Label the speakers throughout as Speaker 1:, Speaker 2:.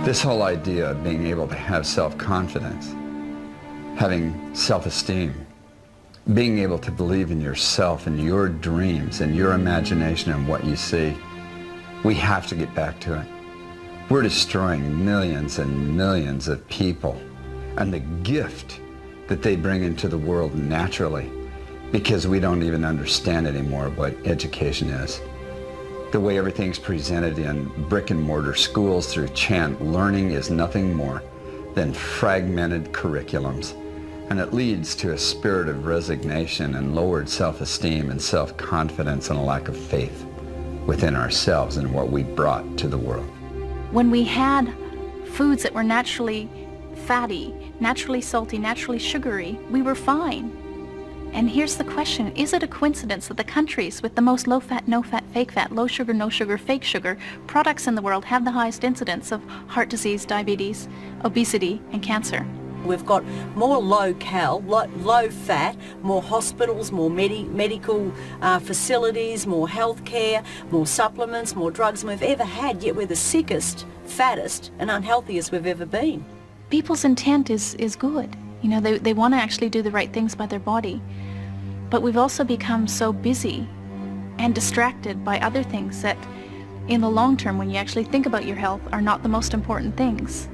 Speaker 1: This whole idea of being able to have self-confidence, having self-esteem, being able to believe in yourself and your dreams and your imagination and what you see, we have to get back to it. We're destroying millions and millions of people and the gift that they bring into the world naturally, because we don't even understand anymore what education is. The way everything's presented in brick and mortar schools through chant learning is nothing more than fragmented curriculums, and it leads to a spirit of resignation and lowered self-esteem and self-confidence and a lack of faith within ourselves and what we brought to the world.
Speaker 2: When we had foods that were naturally fatty, naturally salty, naturally sugary, we were fine. And here's the question, is it a coincidence that the countries with the most low-fat, no-fat, fake fat, low sugar, no sugar, fake sugar products in the world have the highest incidence of heart disease, diabetes, obesity, and cancer?
Speaker 3: We've got more low-cal, low-fat, more hospitals, more medical facilities, more healthcare, more supplements, more drugs than we've ever had, yet we're the sickest, fattest and unhealthiest we've ever been.
Speaker 2: People's intent is good. You know, they want to actually do the right things by their body. But we've also become so busy and distracted by other things that in the long term, when you actually think about your health, are not the most important things.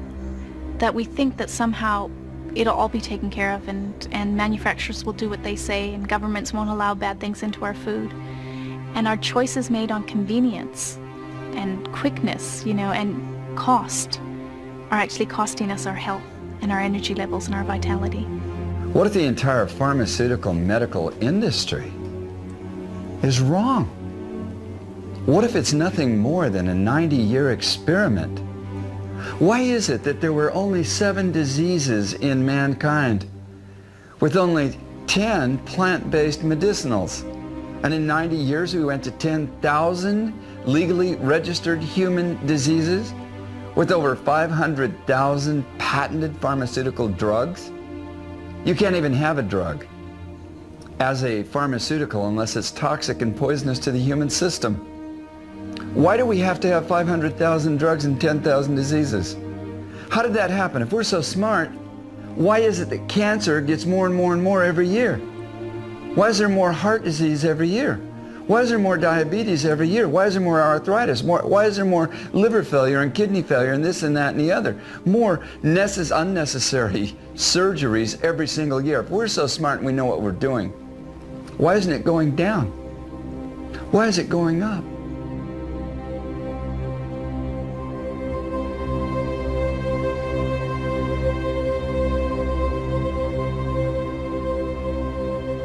Speaker 2: That we think that somehow it'll all be taken care of and manufacturers will do what they say and governments won't allow bad things into our food. And our choices made on convenience and quickness, you know, and cost are actually costing us our health and our energy levels and our vitality.
Speaker 1: What if the entire pharmaceutical medical industry is wrong? What if it's nothing more than a 90-year experiment? Why is it that there were only 7 diseases in mankind with only 10 plant-based medicinals? And in 90 years we went to 10,000 legally registered human diseases with over 500,000 patented pharmaceutical drugs? You can't even have a drug as a pharmaceutical unless it's toxic and poisonous to the human system. Why do we have to have 500,000 drugs and 10,000 diseases? How did that happen? If we're so smart, why is it that cancer gets more and more and more every year? Why is there more heart disease every year? Why is there more diabetes every year? Why is there more arthritis? Why is there more liver failure and kidney failure and this and that and the other? More unnecessary surgeries every single year. If we're so smart and we know what we're doing, why isn't it going down? Why is it going up?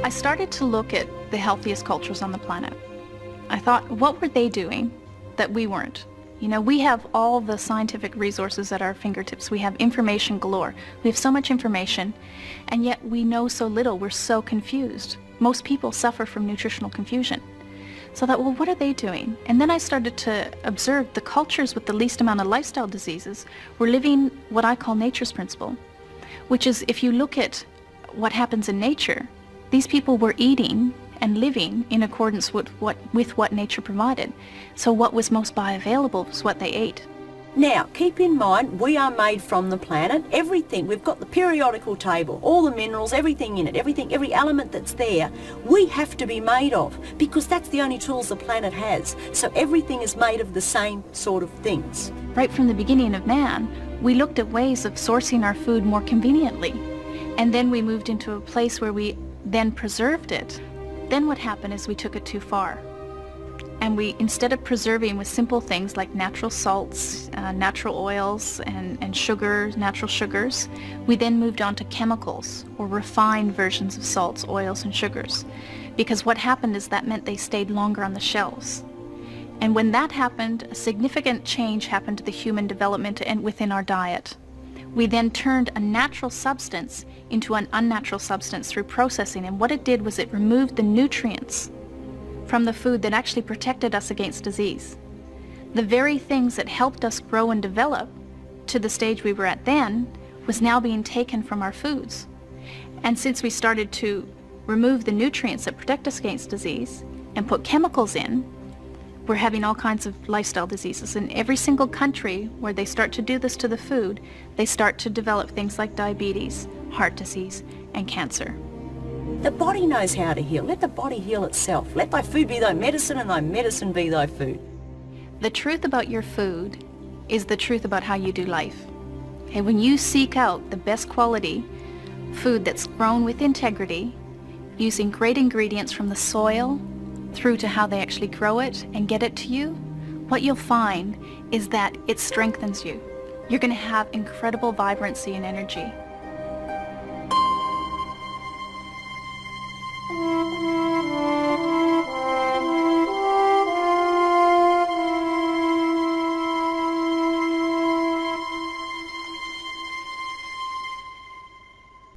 Speaker 2: I started to look at the healthiest cultures on the planet. I thought, what were they doing that we weren't? You know, we have all the scientific resources at our fingertips. We have information galore. We have so much information, and yet we know so little. We're so confused. Most people suffer from nutritional confusion. So I thought, well, what are they doing? And then I started to observe the cultures with the least amount of lifestyle diseases were living what I call nature's principle, which is if you look at what happens in nature, these people were eating and living in accordance with what nature provided. So what was most bioavailable was what they ate.
Speaker 3: Now, keep in mind, we are made from the planet. Everything, we've got the periodical table, all the minerals, everything in it, every element that's there, we have to be made of, because that's the only tools the planet has. So everything is made of the same sort of things.
Speaker 2: Right from the beginning of man, we looked at ways of sourcing our food more conveniently. And then we moved into a place where we then preserved it. Then what happened is we took it too far. And we, instead of preserving with simple things like natural salts, natural oils, and sugars, natural sugars, we then moved on to chemicals or refined versions of salts, oils, and sugars. Because what happened is that meant they stayed longer on the shelves. And when that happened, a significant change happened to the human development and within our diet. We then turned a natural substance into an unnatural substance through processing, and what it did was it removed the nutrients from the food that actually protected us against disease. The very things that helped us grow and develop to the stage we were at then was now being taken from our foods. And since we started to remove the nutrients that protect us against disease and put chemicals in, we're having all kinds of lifestyle diseases. In every single country where they start to do this to the food, they start to develop things like diabetes, heart disease, and cancer.
Speaker 3: The body knows how to heal. Let the body heal itself. Let thy food be thy medicine and thy medicine be thy food.
Speaker 2: The truth about your food is the truth about how you do life. Okay, when you seek out the best quality food that's grown with integrity, using great ingredients from the soil through to how they actually grow it and get it to you, what you'll find is that it strengthens you. You're going to have incredible vibrancy and energy.